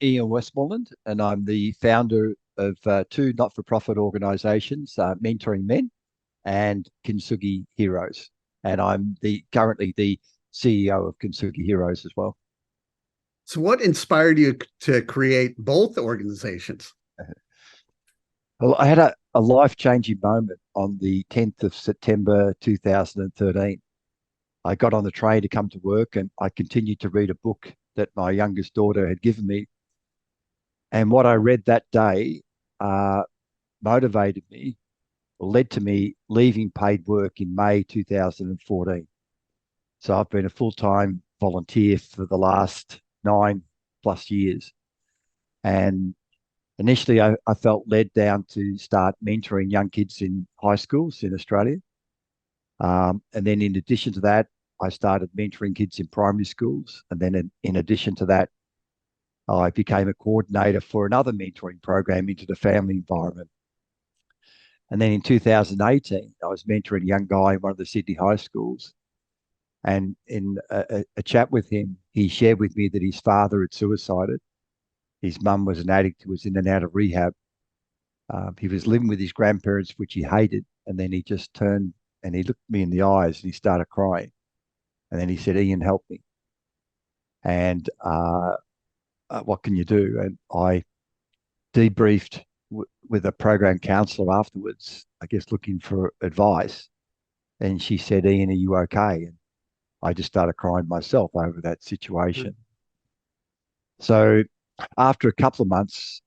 Ian Westmoreland, and I'm the founder of two not-for-profit organisations, Mentoring Men and Kintsugi Heroes. And I'm currently the CEO of Kintsugi Heroes as well. So, what inspired you to create both organizations? Well, I had a life-changing moment on the 10th of September 2013. I got on the train to come to work and I continued to read a book that my youngest daughter had given me. And what I read that day uh, motivated me, or led to me leaving paid work in May 2014. So I've been a full-time volunteer for the last 9+ years. And initially, I felt led down to start mentoring young kids in high schools in Australia. And then in addition to that, I started mentoring kids in primary schools. And then in addition to that, I became a coordinator for another mentoring program into the family environment. And then in 2018, I was mentoring a young guy in one of the Sydney high schools. And in a chat with him, he shared with me that his father had suicided. His mum was an addict who was in and out of rehab. He was living with his grandparents, which he hated. And then he just turned and he looked me in the eyes and he started crying. And then he said, "Ian, help me." And what can you do? And I debriefed with a program counselor afterwards, I guess looking for advice. And she said, "Ian, are you okay?" And I just started crying myself over that situation. So after a couple of months,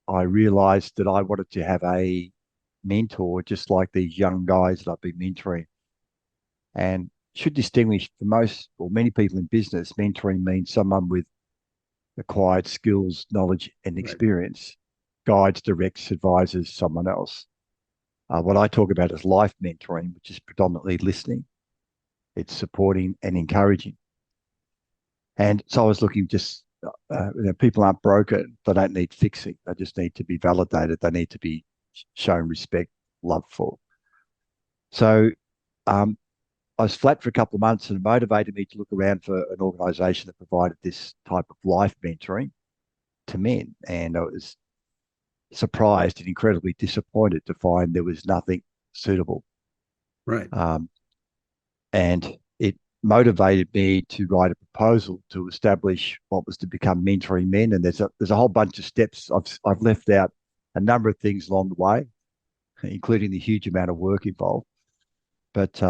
I realized that I wanted to have a mentor just like these young guys that I've been mentoring. And should distinguish for most or many people in business, mentoring means someone with acquired skills, knowledge, and Right. experience guides, directs, advises someone else. What I talk about is life mentoring, which is predominantly listening. It's supporting and encouraging. And so I was looking just, people aren't broken. They don't need fixing. They just need to be validated. They need to be shown respect, love for. So um, I was flat for a couple of months and it motivated me to look around for an organisation that provided this type of life mentoring to men. And I was surprised and incredibly disappointed to find there was nothing suitable. Right. Um, and it motivated me to write a proposal to establish what was to become Mentoring Men. And there's a whole bunch of steps. I've left out a number of things along the way, including the huge amount of work involved. But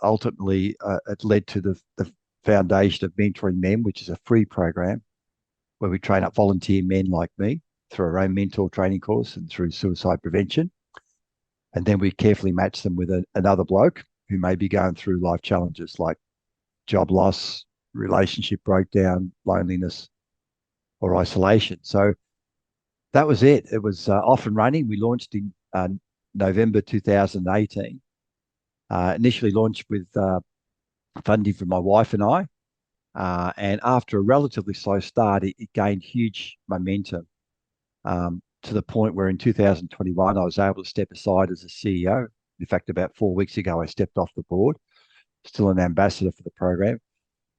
ultimately, it led to the foundation of Mentoring Men, which is a free program where we train up volunteer men like me through our own mentor training course and through suicide prevention. And then we carefully match them with another bloke who may be going through life challenges like job loss, relationship breakdown, loneliness, or isolation. So that was it. It was off and running. We launched in November 2018. Initially launched with funding from my wife and I. And after a relatively slow start, it gained huge momentum to the point where in 2021, I was able to step aside as a CEO. In fact, about 4 weeks ago, I stepped off the board, still an ambassador for the program.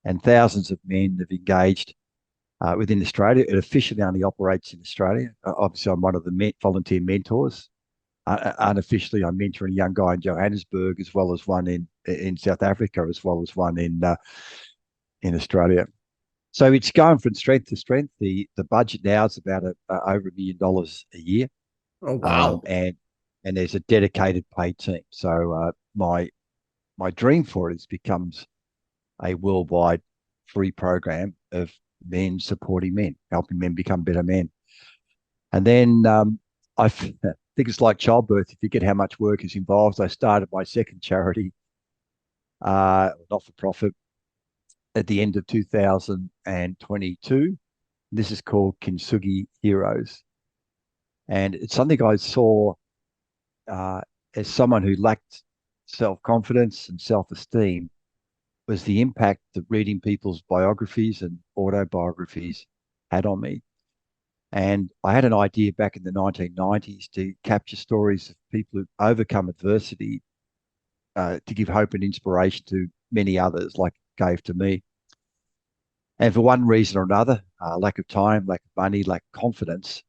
And thousands of men have engaged within Australia. It officially only operates in Australia. Obviously, I'm one of the volunteer mentors. Unofficially, I'm mentoring a young guy in Johannesburg, as well as one in South Africa, as well as one in Australia. So it's going from strength to strength. The budget now is about over $1 million a year, Oh, wow. and there's a dedicated paid team. So my dream for it is becomes a worldwide free program of men supporting men, helping men become better men. And then I think it's like childbirth. If you get how much work is involved, I started my second charity, not for profit, at the end of 2022. This is called Kintsugi Heroes. And it's something I saw uh, as someone who lacked self-confidence and self-esteem was the impact that reading people's biographies and autobiographies had on me. And I had an idea back in the 1990s to capture stories of people who've overcome adversity to give hope and inspiration to many others, like it gave to me. And for one reason or another, lack of time, lack of money, lack of confidence,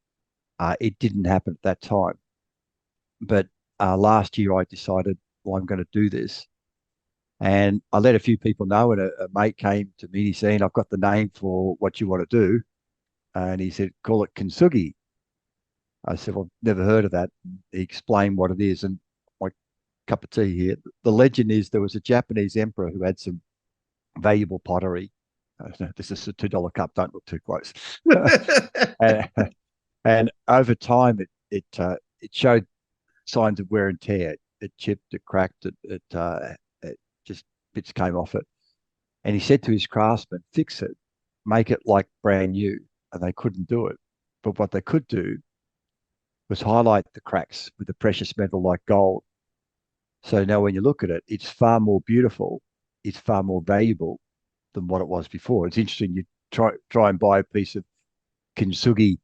it didn't happen at that time. But last year, I decided, well, I'm going to do this. And I let a few people know, and a mate came to me and he said, I've got the name for what you want to do. And he said, call it Kintsugi. I said, well, I've never heard of that. He explained what it is. And my cup of tea here. The legend is there was a Japanese emperor who had some valuable pottery. This is a $2 cup. Don't look too close. and, and over time, it showed signs of wear and tear. It chipped, it cracked, it just bits came off it. And he said to his craftsmen, fix it, make it like brand new. And they couldn't do it. But what they could do was highlight the cracks with a precious metal like gold. So now when you look at it, it's far more beautiful, it's far more valuable than what it was before. It's interesting. You try and buy a piece of Kintsugi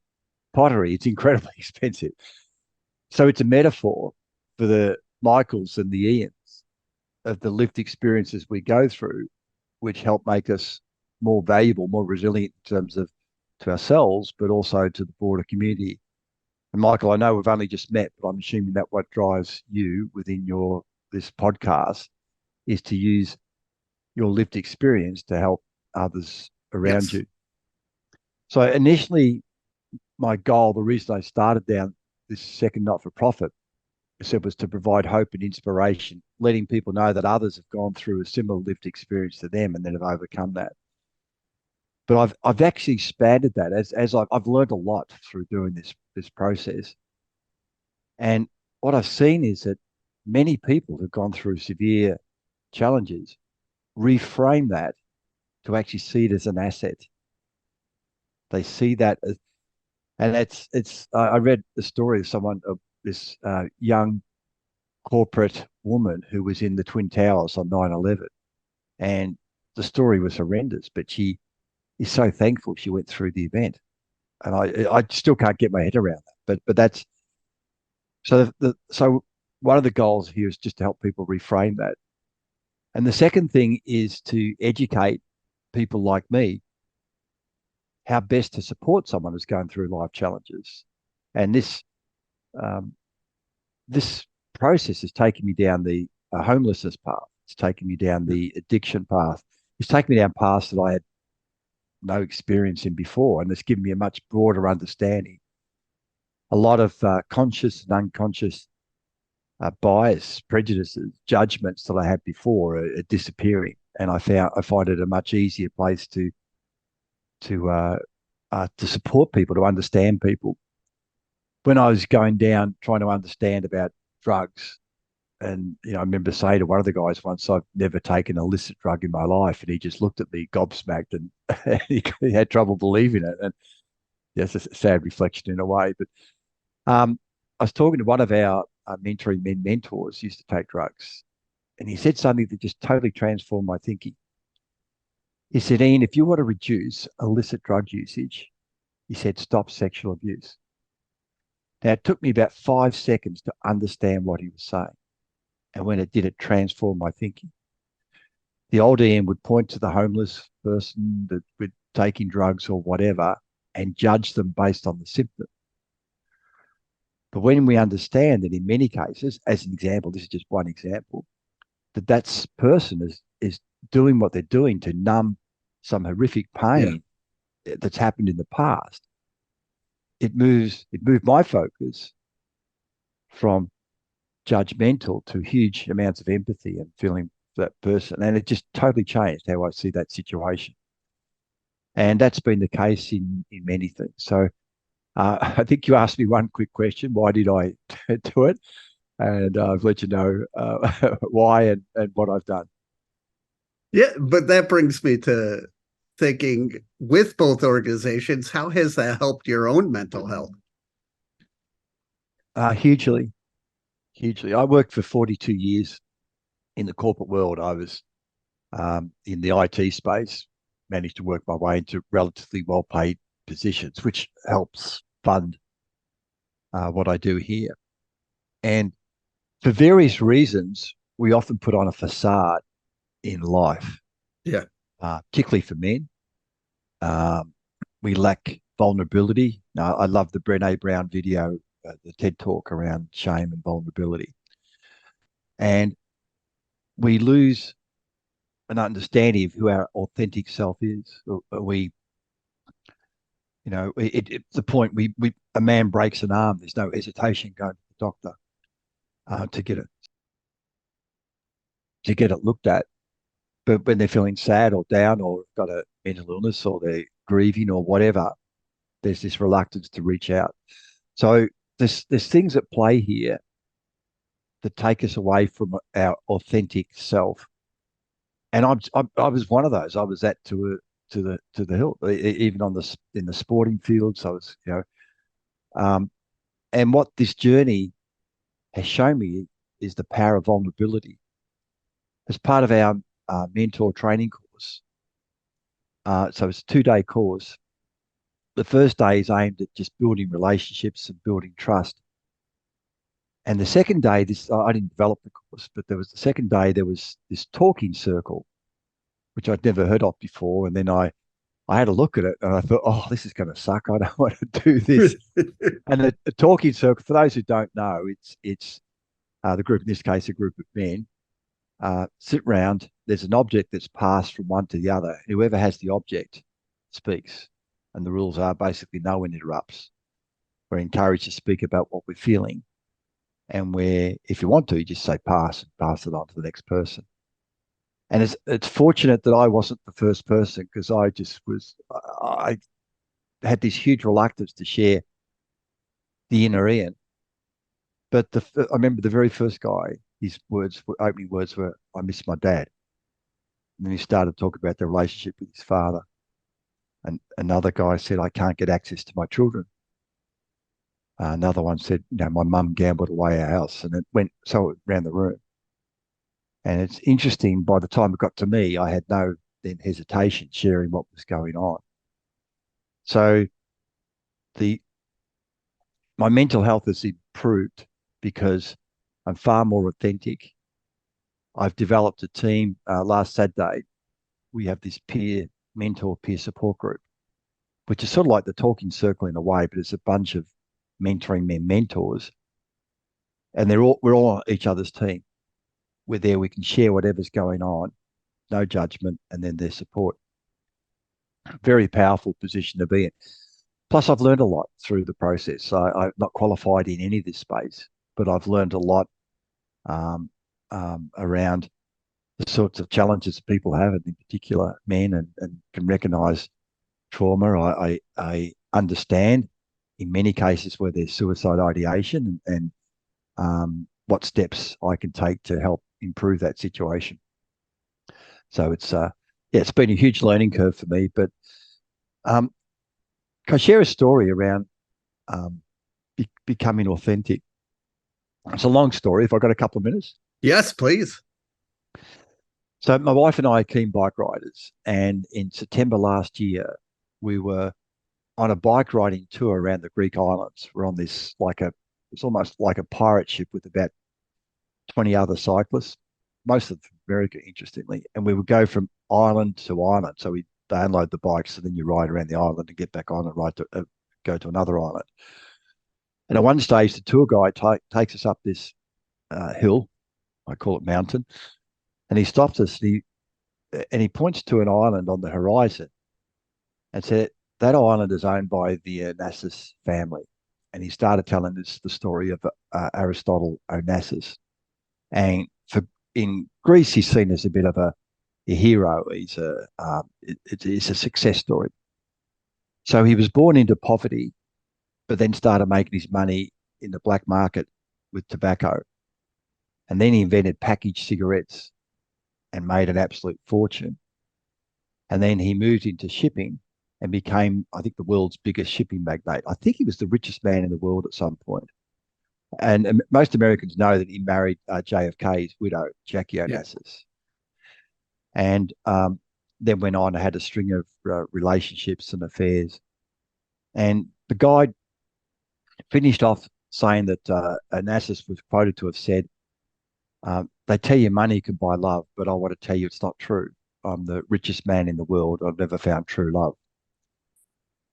pottery, it's incredibly expensive. So it's a metaphor for the Michaels and the Ians of the lived experiences we go through, which help make us more valuable, more resilient in terms of to ourselves, but also to the broader community. And Michael, I know we've only just met, but I'm assuming that what drives you within your this podcast is to use your lived experience to help others around Yes. you. So initially, my goal, the reason I started down this second not-for-profit, I said was to provide hope and inspiration, letting people know that others have gone through a similar lived experience to them and then have overcome that. But I've actually expanded that as I've learned a lot through doing this process. And what I've seen is that many people who've gone through severe challenges reframe that to actually see it as an asset. They see that as, and I read the story of someone, of this young corporate woman who was in the Twin Towers on 9/11. And the story was horrendous, but she is so thankful she went through the event. And I still can't get my head around that. But that's so one of the goals here is just to help people reframe that. And the second thing is to educate people like me how best to support someone who's going through life challenges. And um, this process has taken me down the homelessness path. It's taken me down the addiction path. It's taken me down paths that I had no experience in before, and it's given me a much broader understanding. A lot of conscious and unconscious bias, prejudices, judgments that I had before are disappearing, and I find it a much easier place to support people, to understand people. When I was going down trying to understand about drugs, and I remember saying to one of the guys once, "I've never taken an illicit drug in my life," and he just looked at me gobsmacked, and he had trouble believing it. And yes, it's a sad reflection in a way. But I was talking to one of our mentoring men mentors, used to take drugs, and he said something that just totally transformed my thinking. He said, Ian, if you want to reduce illicit drug usage, he said, stop sexual abuse. Now, it took me about 5 seconds to understand what he was saying. And when it did, it transformed my thinking. The old Ian would point to the homeless person that would taking drugs or whatever and judge them based on the symptom. But when we understand that in many cases, as an example, this is just one example, that person is doing what they're doing to numb some horrific Yeah. pain that's happened in the past. It moved my focus from judgmental to huge amounts of empathy and feeling for that person. And it just totally changed how I see that situation. And that's been the case in many things. So I think you asked me one quick question. Why did I do it? And I've let you know why and what I've done. Yeah, but that brings me to thinking with both organizations, how has that helped your own mental health? Hugely, hugely. I worked for 42 years in the corporate world. I was in the IT space, managed to work my way into relatively well paid positions, which helps fund what I do here. And for various reasons, we often put on a facade in life, Yeah. particularly for men. Um, we lack vulnerability. Now, I love the Brené Brown video, the TED talk around shame and vulnerability. And we lose an understanding of who our authentic self is. We, the point we a man breaks an arm, there's no hesitation going to the doctor to get it looked at. But when they're feeling sad or down or got a mental illness or they're grieving or whatever, there's this reluctance to reach out. So there's things at play here that take us away from our authentic self. And I was one of those. I was that to the hilt, even on the in the sporting fields. I was, and what this journey has shown me is the power of vulnerability. As part of our mentor training course, so it's a 2 day course. The first day is aimed at just building relationships and building trust. And the second day, this I didn't develop the course, but there was the second day there was this talking circle, which I'd never heard of before. And then I had a look at it and I thought, oh, this is going to suck. I don't want to do this. And the talking circle, for those who don't know, it's the group, in this case, a group of men, sit round. There's an object that's passed from one to the other. Whoever has the object speaks. And the rules are basically no one interrupts. We're encouraged to speak about what we're feeling. And where, if you want to, you just say pass and pass it on to the next person. And it's fortunate that I wasn't the first person because I had this huge reluctance to share the inner Ian. But I remember the very first guy, his opening words were, I miss my dad. And then he started talking about the relationship with his father. And another guy said, I can't get access to my children. Another one said, my mum gambled away our house. And it went so around the room. And it's interesting, by the time it got to me, I had no then hesitation sharing what was going on. So the my mental health has improved because I'm far more authentic. I've developed a team. Last Saturday, we have this peer support group, which is sort of like the talking circle in a way, but it's a bunch of mentoring mentors, and we're all on each other's team. We're there. We can share whatever's going on, no judgment, and then their support. Very powerful position to be in. Plus, I've learned a lot through the process. I'm not qualified in any of this space, but I've learned a lot around the sorts of challenges people have, and in particular men, and can recognise trauma. I understand in many cases where there's suicide ideation and what steps I can take to help improve that situation. So it's been a huge learning curve for me. But can I share a story around becoming authentic? It's a long story. If I've got a couple of minutes. Yes, please. So my wife and I are keen bike riders, and in September last year, we were on a bike riding tour around the Greek islands. We're on this it's almost like a pirate ship with about 20 other cyclists, most of them from America, interestingly. And we would go from island to island. So we download the bikes and then you ride around the island and get back on and go to another island. And at one stage, the tour guide takes us up this hill. I call it mountain. And he stops us and he points to an island on the horizon and said, that island is owned by the Onassis family. And he started telling us the story of Aristotle Onassis. And in Greece, he's seen as a bit of a hero. It's a success story. So he was born into poverty, but then started making his money in the black market with tobacco. And then he invented packaged cigarettes and made an absolute fortune. And then he moved into shipping and became, I think, the world's biggest shipping magnate. I think he was the richest man in the world at some point. And most Americans know that he married JFK's widow, Jackie Onassis. And then went on and had a string of relationships and affairs. And the guy finished off saying that Onassis was quoted to have said, they tell you money can buy love, but I want to tell you it's not true. I'm the richest man in the world. I've never found true love.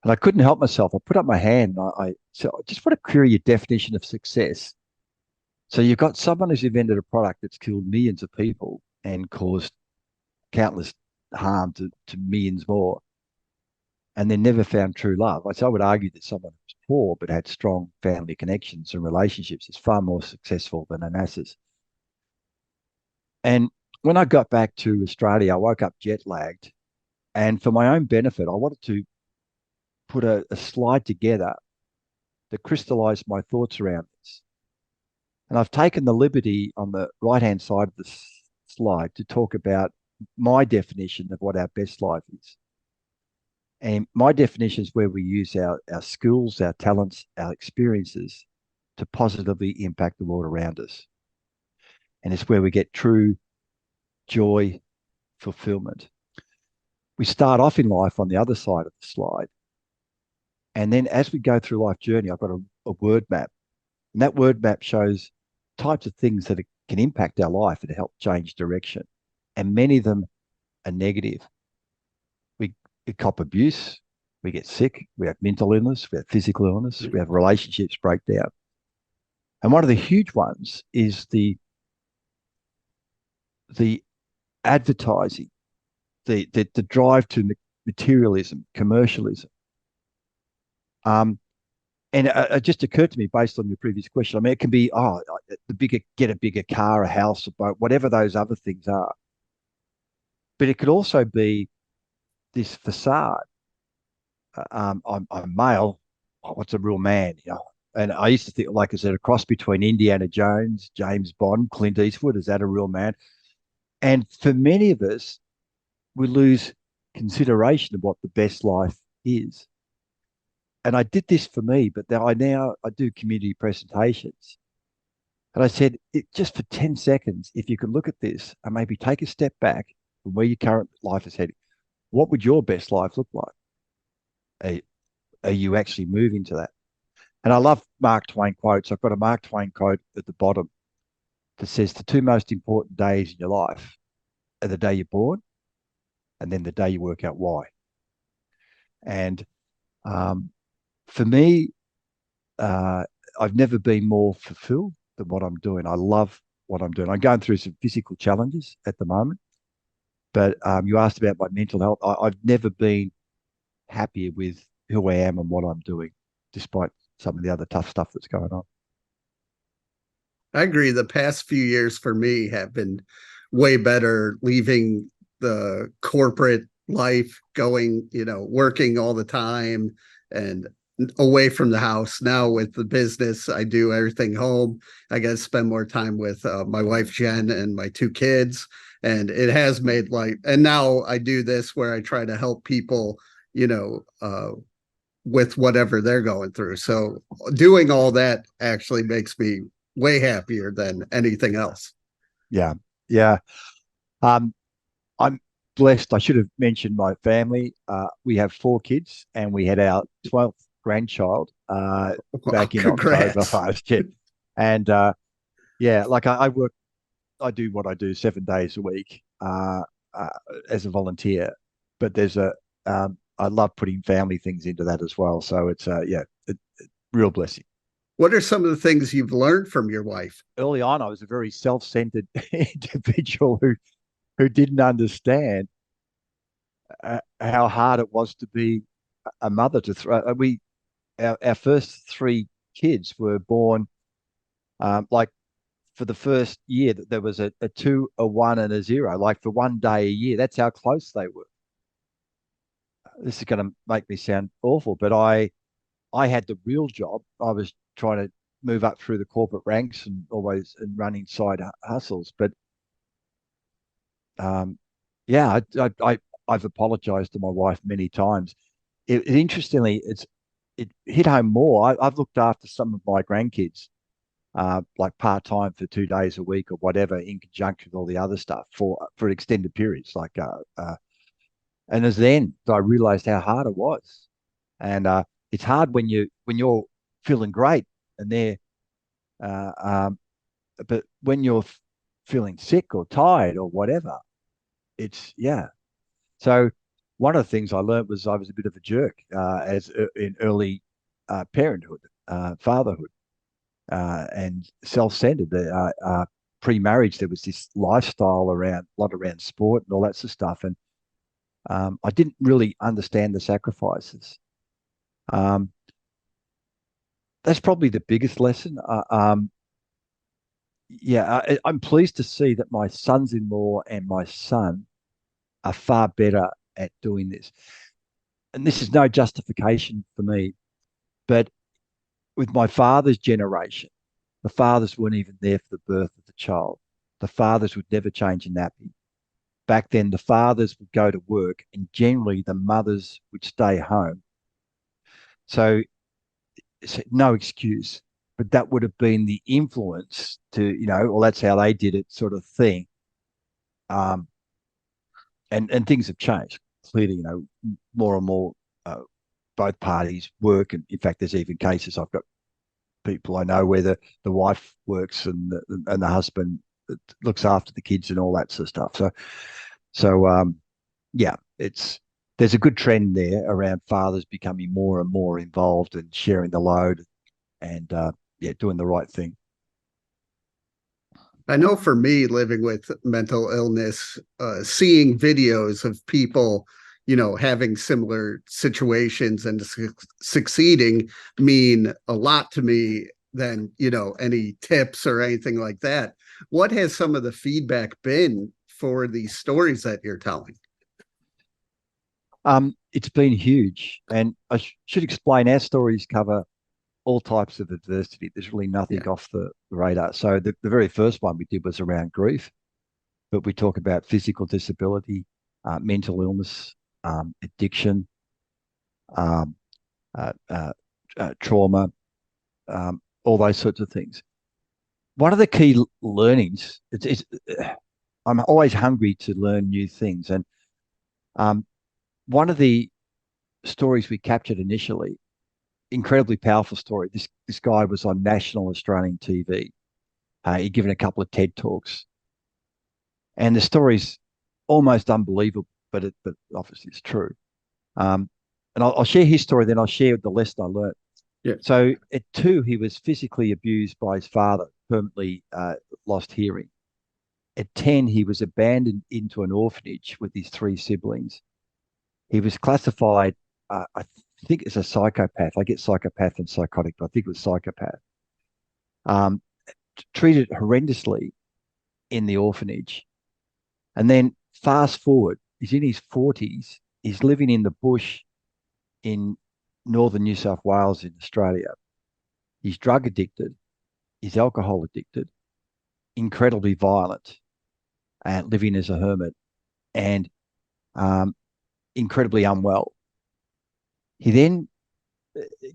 And I couldn't help myself. I put up my hand. I so I just want to query your definition of success. So you've got someone who's invented a product that's killed millions of people and caused countless harm to millions more, and then never found true love. I would argue that someone who was poor but had strong family connections and relationships is far more successful than an asses. And when I got back to Australia, I woke up jet lagged. And for my own benefit, I wanted to put a slide together that crystallized my thoughts around this. And I've taken the liberty on the right hand side of the slide to talk about my definition of what our best life is. And my definition is where we use our skills, our talents, our experiences to positively impact the world around us. And it's where we get true joy, fulfillment. We start off in life on the other side of the slide. And then as we go through life journey, I've got a word map. And that word map shows types of things that can impact our life and help change direction. And many of them are negative. We cop abuse, we get sick, we have mental illness, we have physical illness, we have relationships break down. And one of the huge ones is the advertising, the drive to materialism, commercialism. Um, and it just occurred to me based on your previous question. I mean, it can be the bigger, get a bigger car, a house, a boat, whatever those other things are. But it could also be this facade. I'm male. Oh, what's a real man? You know. And I used to think, like, is it a cross between Indiana Jones, James Bond, Clint Eastwood? Is that a real man? And for many of us, we lose consideration of what the best life is. And I did this for me, but now I do community presentations. And I said, just for 10 seconds, if you could look at this and maybe take a step back from where your current life is heading, what would your best life look like? Are you actually moving to that? And I love Mark Twain quotes. I've got a Mark Twain quote at the bottom that says the two most important days in your life are the day you're born and then the day you work out why. And um, for me, uh, I've never been more fulfilled than what I'm doing. I love what I'm doing. I'm going through some physical challenges at the moment, but you asked about my mental health. I've never been happier with who I am and what I'm doing, despite some of the other tough stuff that's going on. I agree. The past few years for me have been way better, leaving the corporate life, going, working all the time and away from the house. Now with the business, I do everything home. I got to spend more time with my wife, Jen, and my two kids. And it has made life. And now I do this where I try to help people, you know, uh, with whatever they're going through. So doing all that actually makes me way happier than anything else. Yeah, yeah. Um, I'm blessed. I should have mentioned my family. We have four kids, and we had our 12th grandchild Wow, back in October congrats. last year. And yeah, like I work, I do what I do 7 days a week uh, as a volunteer. But I love putting family things into that as well. So it's yeah, real blessing. What are some of the things you've learned from your wife? Early on, I was a very self-centered individual who didn't understand how hard it was to be a mother to throw. Our first three kids were born like for the first year that there was a two, a one, and a zero. Like for one day a year, that's how close they were. This is going to make me sound awful, but I had the real job. I was trying to move up through the corporate ranks and always and running side hustles. But um, yeah, I've apologized to my wife many times. Interestingly, it hit home more. I've looked after some of my grandkids, like part time for 2 days a week or whatever, in conjunction with all the other stuff for extended periods. And as then I realized how hard it was, and it's hard when you're feeling great and they're, uh, um, but when you're feeling sick or tired or whatever, it's yeah. So one of the things I learned was I was a bit of a jerk as in early parenthood, fatherhood, and self-centered. Pre-marriage, there was this lifestyle around a lot around sport and all that sort of stuff, and I didn't really understand the sacrifices. Um, that's probably the biggest lesson. Yeah, I'm pleased to see that my sons-in-law and my son are far better at doing this. And this is no justification for me, but with my father's generation, the fathers weren't even there for the birth of the child. The fathers would never change a nappy. Back then, the fathers would go to work, and generally the mothers would stay home. So it's no excuse, but that would have been the influence to, well, that's how they did it, sort of thing. Um, and things have changed clearly. More and more, uh, both parties work, and in fact, there's even cases I've got people I know where the wife works and the husband looks after the kids and all that sort of stuff. So yeah, it's there's a good trend there around fathers becoming more and more involved and sharing the load and yeah, doing the right thing. I know for me, living with mental illness, seeing videos of people, having similar situations and succeeding mean a lot to me than, any tips or anything like that. What has some of the feedback been for these stories that you're telling? It's been huge, and I should explain our stories cover all types of adversity. There's really nothing Yeah. off the radar. So the very first one we did was around grief, but we talk about physical disability, mental illness, addiction, um, trauma, all those sorts of things. One of the key learnings, I'm always hungry to learn new things. And um, one of the stories we captured initially, incredibly powerful story. This guy was on national Australian TV. He'd given a couple of TED talks, and the story's almost unbelievable, but obviously it's true. Um, and I'll share his story, then I'll share the lesson I learned. Yeah. So at 2, he was physically abused by his father, permanently lost hearing. At 10, he was abandoned into an orphanage with his 3 siblings. He was classified, I think, as a psychopath. I get psychopath and psychotic, but I think it was psychopath. Um, Treated horrendously in the orphanage. And then fast forward, he's in his 40s. He's living in the bush in northern New South Wales in Australia. He's drug addicted. He's alcohol addicted, incredibly violent, and living as a hermit, and um, incredibly unwell. He then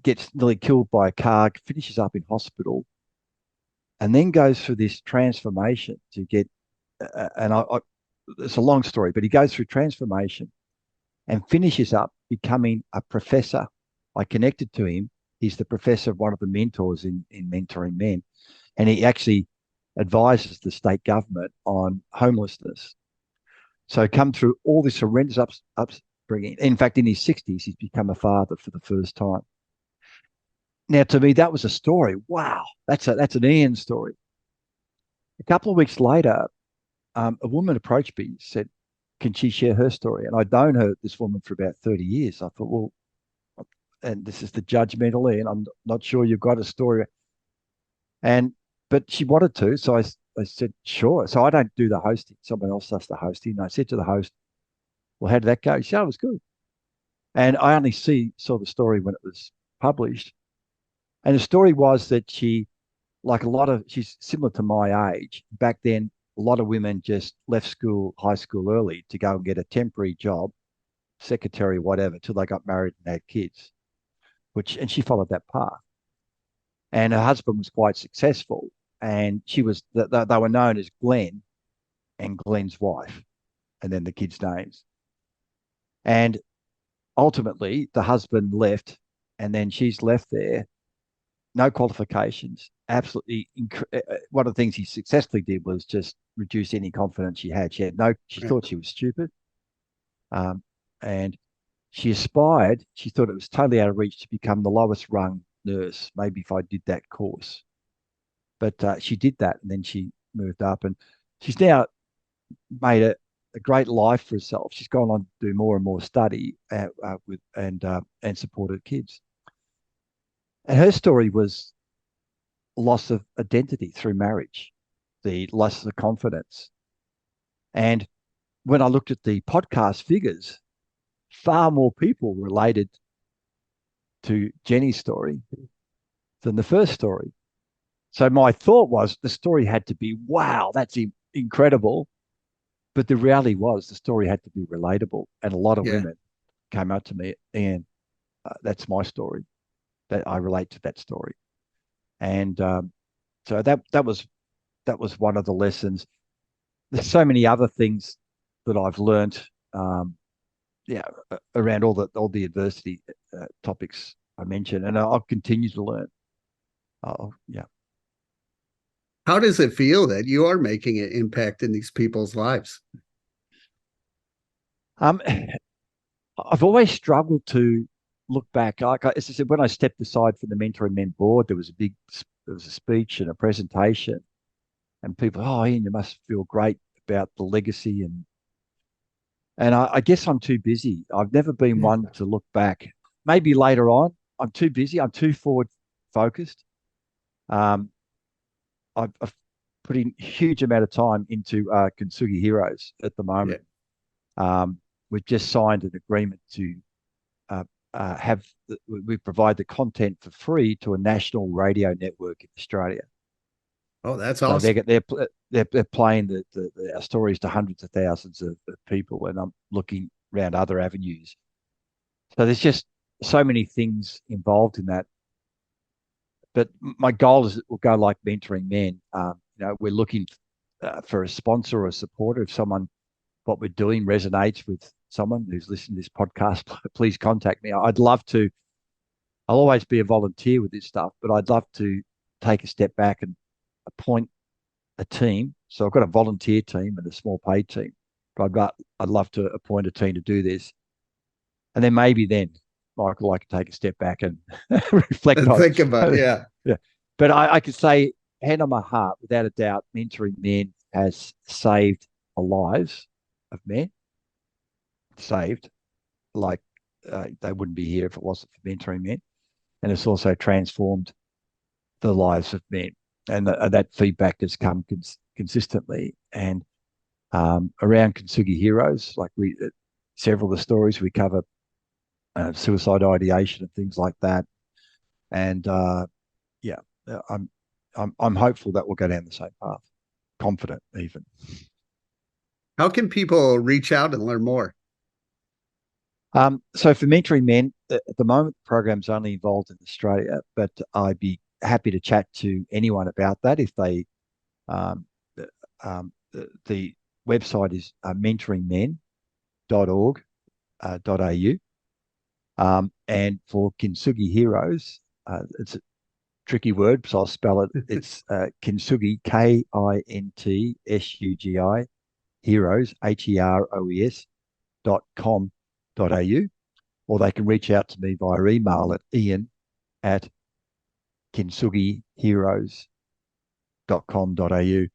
gets nearly killed by a car, finishes up in hospital, and then goes through this transformation to get. It's a long story, but he goes through transformation and finishes up becoming a professor. I connected to him. He's the professor of one of the mentors in mentoring men, and he actually advises the state government on homelessness. So come through all this horrendous upbringing. In fact, in his 60s, he's become a father for the first time. Now, to me, that was a story. Wow, that's an Ian story. A couple of weeks later, a woman approached me, said, "Can she share her story?" And I'd known this woman for about 30 years. I thought, well, and this is the judgmental Ian. I'm not sure you've got a story. And but she wanted to, so I said, sure. So I don't do the hosting. Someone else does the hosting. And I said to the host, well, how did that go? She said, oh, it was good. And I only saw the story when it was published. And the story was that she's similar to my age. Back then, a lot of women just left school, high school early to go and get a temporary job, secretary, whatever, till they got married and had kids, and she followed that path. And her husband was quite successful. And they were known as Glenn and Glenn's wife, and then the kids' names. And ultimately, the husband left, and then she's left there, no qualifications, absolutely. One of the things he successfully did was just reduce any confidence she had. She Right. thought she was stupid. Um, and she aspired. She thought it was totally out of reach to become the lowest rung nurse. Maybe if I did that course, but she did that, and then she moved up, and she's now made a great life for herself. She's gone on to do more and more study with and support her kids. And her story was loss of identity through marriage, the loss of confidence. And when I looked at the podcast figures, far more people related to Jenny's story than the first story. So my thought was the story had to be, wow, that's incredible. But the reality was the story had to be relatable. And a lot of Yeah. women came up to me, and that's my story. That I relate to that story. And so that was one of the lessons. There's so many other things that I've learned, yeah, around all the adversity topics I mentioned, and I'll continue to learn. Yeah. How does it feel that you are making an impact in these people's lives? Um, I've always struggled to look back. Like as I said, when I stepped aside from the Mentoring Men board, there was a speech and a presentation, and people, oh, Ian, you must feel great about the legacy, and I guess I'm too busy. I've never been one to look back. Maybe later on, I'm too busy. I'm too forward focused. Um, I've put in a huge amount of time into Kintsugi Heroes at the Yeah. moment. Um, we've just signed an agreement to uh, we provide the content for free to a national radio network in Australia. Oh, that's So awesome. they're playing our stories to hundreds of thousands of people, and I'm looking around other avenues. So there's just so many things involved in that. But my goal is it will go like mentoring men. We're looking for a sponsor or a supporter. If what we're doing resonates with someone who's listening to this podcast, please contact me. I'd love to. I'll always be a volunteer with this stuff, but I'd love to take a step back and appoint a team. So I've got a volunteer team and a small paid team, but I'd love to appoint a team to do this, and then maybe then, Michael, I can take a step back and reflect And on. think about, yeah. Yeah, but I could say, hand on my heart, without a doubt, mentoring men has saved the lives of men. Saved, like they wouldn't be here if it wasn't for mentoring men, and it's also transformed the lives of men, and that feedback has come consistently. And around Kintsugi Heroes, like several of the stories we cover, suicide ideation and things like that. And yeah, I'm hopeful that we'll go down the same path. Confident, even. How can people reach out and learn more? So for mentoring men, at the moment, the program's only involved in Australia, but I'd be happy to chat to anyone about that if they. Um, the website is mentoringmen.org.au. And for Kintsugi Heroes, it's a tricky word, so I'll spell it. It's Kintsugi, KINTSUGI, Heroes, HEROES.com.au, or they can reach out to me via email at ian@kintsugiheroes.com.au.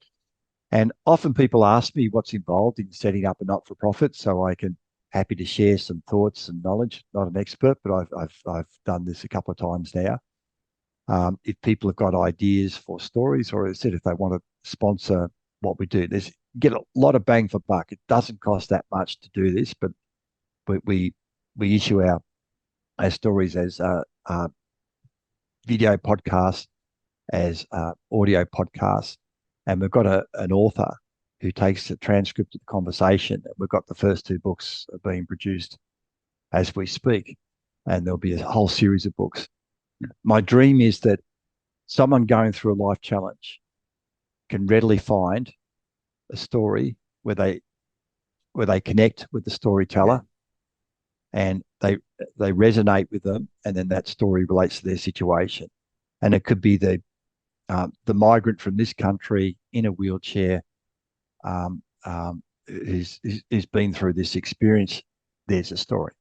And often people ask me what's involved in setting up a not-for-profit, so I can happy to share some thoughts and knowledge. Not an expert, but I've done this a couple of times now. If people have got ideas for stories, or as I said, if they want to sponsor what we do, there's get a lot of bang for buck. It doesn't cost that much to do this, but we issue our stories as video podcasts, as audio podcasts, and we've got an author who takes the transcript of the conversation. We've got the first two books being produced as we speak, and there'll be a whole series of books. My dream is that someone going through a life challenge can readily find a story where they connect with the Yeah. storyteller, and they resonate with them, and then that story relates to their situation. And it could be the migrant from this country in a wheelchair, who's been through this experience, there's a story.